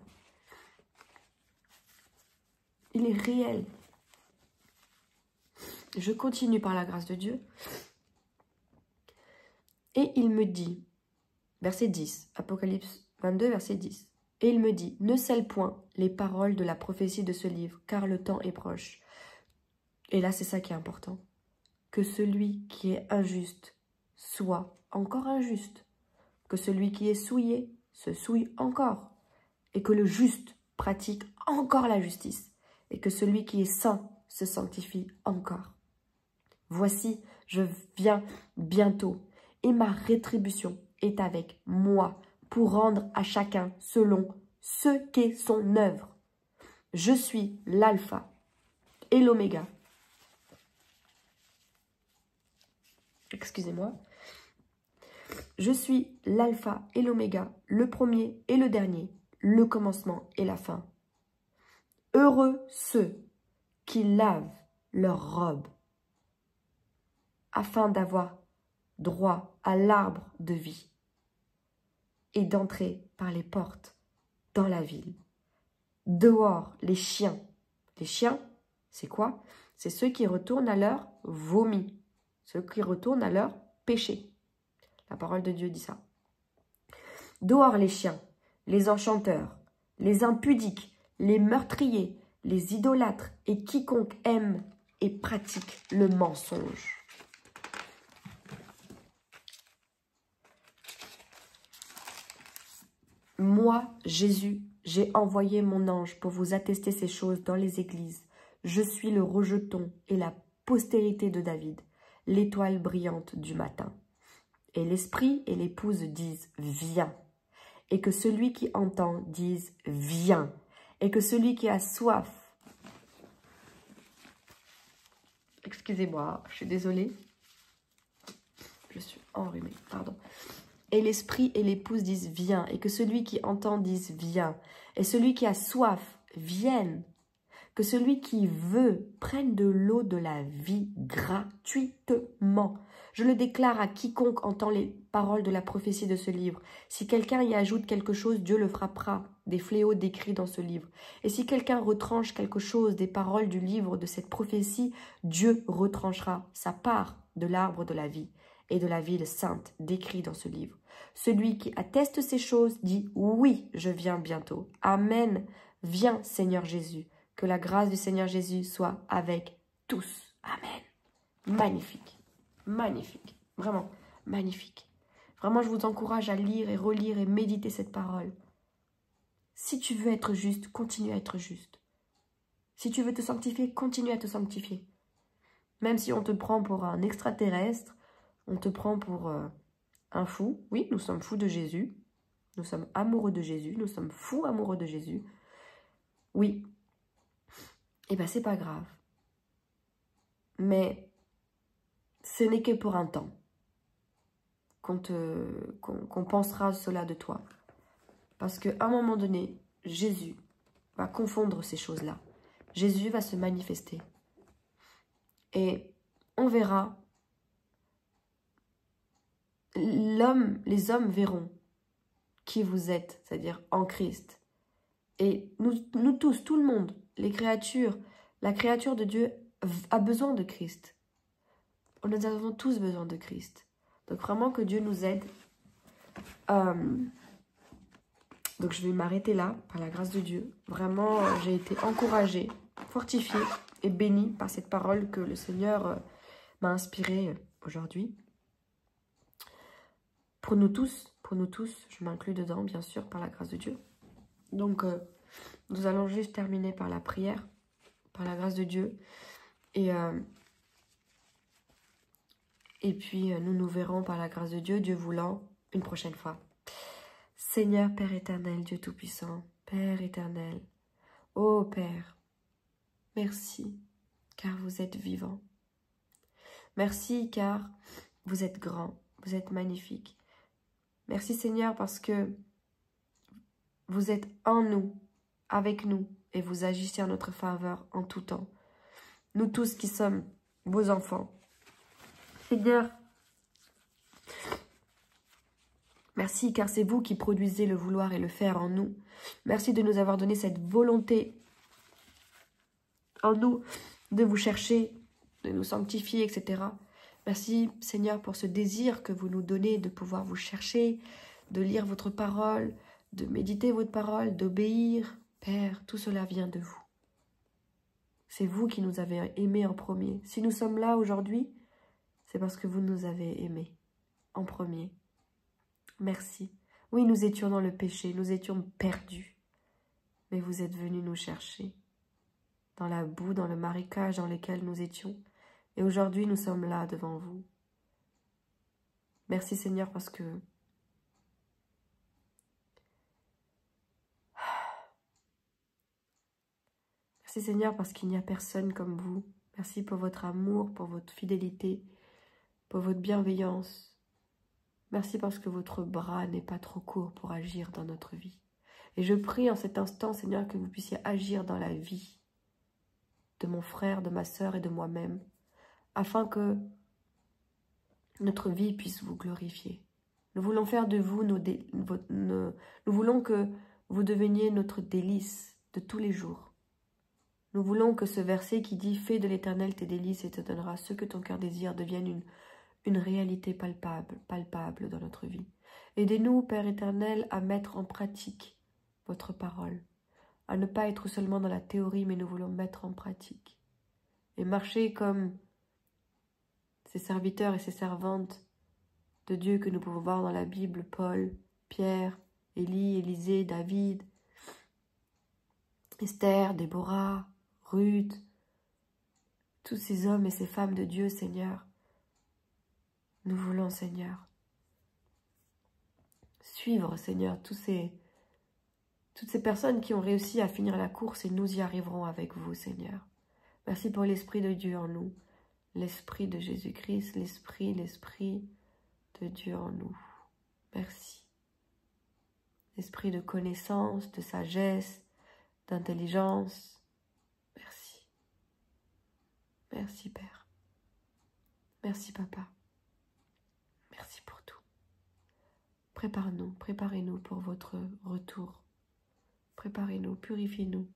Il est réel. Je continue par la grâce de Dieu. Et il me dit, verset 10, Apocalypse 22, verset 10. Et il me dit, ne scelle point les paroles de la prophétie de ce livre, car le temps est proche. Et là, c'est ça qui est important. Que celui qui est injuste soit encore injuste. Que celui qui est souillé se souille encore. Et que le juste pratique encore la justice. Et que celui qui est saint se sanctifie encore. Voici, je viens bientôt, et ma rétribution est avec moi, pour rendre à chacun selon ce qu'est son œuvre. Je suis l'alpha et l'oméga. Excusez-moi. Je suis l'alpha et l'oméga, le premier et le dernier, le commencement et la fin. Heureux ceux qui lavent leurs robes, afin d'avoir droit à l'arbre de vie et d'entrer par les portes dans la ville. Dehors, les chiens. Les chiens, c'est quoi? C'est ceux qui retournent à leur vomi, ceux qui retournent à leur péché. La parole de Dieu dit ça. Dehors, les chiens, les enchanteurs, les impudiques, les meurtriers, les idolâtres et quiconque aime et pratique le mensonge. Moi, Jésus, j'ai envoyé mon ange pour vous attester ces choses dans les églises. Je suis le rejeton et la postérité de David, l'étoile brillante du matin. Et l'esprit et l'épouse disent « Viens ». Et que celui qui entend dise « Viens ». Et que celui qui a soif... Excusez-moi, je suis désolée. Je suis enrhumée, pardon. Et l'esprit et l'épouse disent « Viens ». Et que celui qui entend dise « Viens ». Et celui qui a soif vienne. Que celui qui veut prenne de l'eau de la vie gratuitement. Je le déclare à quiconque entend les paroles de la prophétie de ce livre. Si quelqu'un y ajoute quelque chose, Dieu le frappera des fléaux décrits dans ce livre. Et si quelqu'un retranche quelque chose des paroles du livre de cette prophétie, Dieu retranchera sa part de l'arbre de la vie et de la ville sainte décrit dans ce livre. Celui qui atteste ces choses dit « Oui, je viens bientôt. Amen. Viens, Seigneur Jésus. » Que la grâce du Seigneur Jésus soit avec tous. Amen. Magnifique. Magnifique. Vraiment, magnifique. Vraiment, je vous encourage à lire et relire et méditer cette parole. Si tu veux être juste, continue à être juste. Si tu veux te sanctifier, continue à te sanctifier. Même si on te prend pour un extraterrestre, on te prend pour un fou. Oui, nous sommes fous de Jésus. Nous sommes amoureux de Jésus. Nous sommes fous amoureux de Jésus. Oui. Eh bien, c'est pas grave. Mais ce n'est que pour un temps qu'on pensera cela de toi. Parce qu'à un moment donné, Jésus va confondre ces choses-là. Jésus va se manifester. Et on verra, les hommes verront qui vous êtes, c'est-à-dire en Christ. Et nous tous, tout le monde, les créatures, la créature de Dieu a besoin de Christ. Nous avons tous besoin de Christ. Donc vraiment que Dieu nous aide. Donc je vais m'arrêter là, par la grâce de Dieu. Vraiment, j'ai été encouragée, fortifiée et bénie par cette parole que le Seigneur m'a inspirée aujourd'hui. Pour nous tous, je m'inclus dedans, bien sûr, par la grâce de Dieu. Donc, nous allons juste terminer par la prière, par la grâce de Dieu. Et puis, nous nous verrons par la grâce de Dieu, Dieu voulant, une prochaine fois. Seigneur, Père éternel, Dieu Tout-Puissant, Père éternel, ô Père, merci, car vous êtes vivant. Merci, car vous êtes grand, vous êtes magnifique. Merci, Seigneur, parce que vous êtes en nous, avec nous, et vous agissez en notre faveur en tout temps. Nous tous qui sommes vos enfants. Seigneur, merci car c'est vous qui produisez le vouloir et le faire en nous. Merci de nous avoir donné cette volonté en nous de vous chercher, de nous sanctifier, etc. Merci Seigneur pour ce désir que vous nous donnez de pouvoir vous chercher, de lire votre parole, de méditer votre parole, d'obéir. Père, tout cela vient de vous. C'est vous qui nous avez aimés en premier. Si nous sommes là aujourd'hui, c'est parce que vous nous avez aimés en premier. Merci. Oui, nous étions dans le péché, nous étions perdus. Mais vous êtes venus nous chercher dans la boue, dans le marécage dans lequel nous étions. Et aujourd'hui, nous sommes là devant vous. Merci Seigneur parce que merci Seigneur parce qu'il n'y a personne comme vous. Merci pour votre amour, pour votre fidélité, pour votre bienveillance. Merci parce que votre bras n'est pas trop court pour agir dans notre vie. Et je prie en cet instant, Seigneur, que vous puissiez agir dans la vie de mon frère, de ma sœur et de moi-même, afin que notre vie puisse vous glorifier. Nous voulons faire de vous, nous voulons que vous deveniez notre délice de tous les jours. Nous voulons que ce verset qui dit « Fais de l'Éternel tes délices et te donnera ce que ton cœur désire » devienne une réalité palpable dans notre vie. Aidez-nous, Père éternel, à mettre en pratique votre parole, à ne pas être seulement dans la théorie, mais nous voulons mettre en pratique et marcher comme ces serviteurs et ces servantes de Dieu que nous pouvons voir dans la Bible, Paul, Pierre, Élie, Élisée, David, Esther, Déborah, Ruth, tous ces hommes et ces femmes de Dieu, Seigneur. Nous voulons, Seigneur, suivre, Seigneur, toutes ces personnes qui ont réussi à finir la course et nous y arriverons avec vous, Seigneur. Merci pour l'Esprit de Dieu en nous, l'Esprit de Jésus-Christ, l'Esprit de Dieu en nous. Merci. Esprit de connaissance, de sagesse, d'intelligence. Merci. Merci, Père. Merci, Papa. Merci pour tout. Préparez-nous pour votre retour. Préparez-nous, purifiez-nous.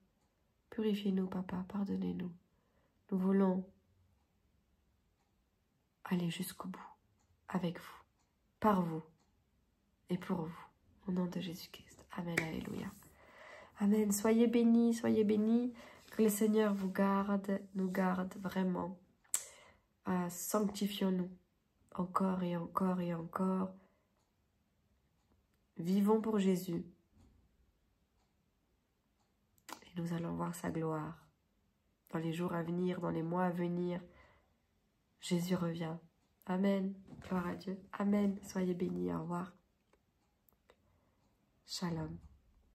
Purifiez-nous, Papa, pardonnez-nous. Nous voulons aller jusqu'au bout, avec vous, par vous et pour vous. Au nom de Jésus-Christ. Amen, alléluia. Amen. Soyez bénis, soyez bénis. Que le Seigneur vous garde, nous garde vraiment. Sanctifions-nous encore et encore et encore. Vivons pour Jésus. Et nous allons voir sa gloire. Dans les jours à venir, dans les mois à venir, Jésus revient. Amen. Gloire à Dieu. Amen. Soyez bénis. Au revoir. Shalom.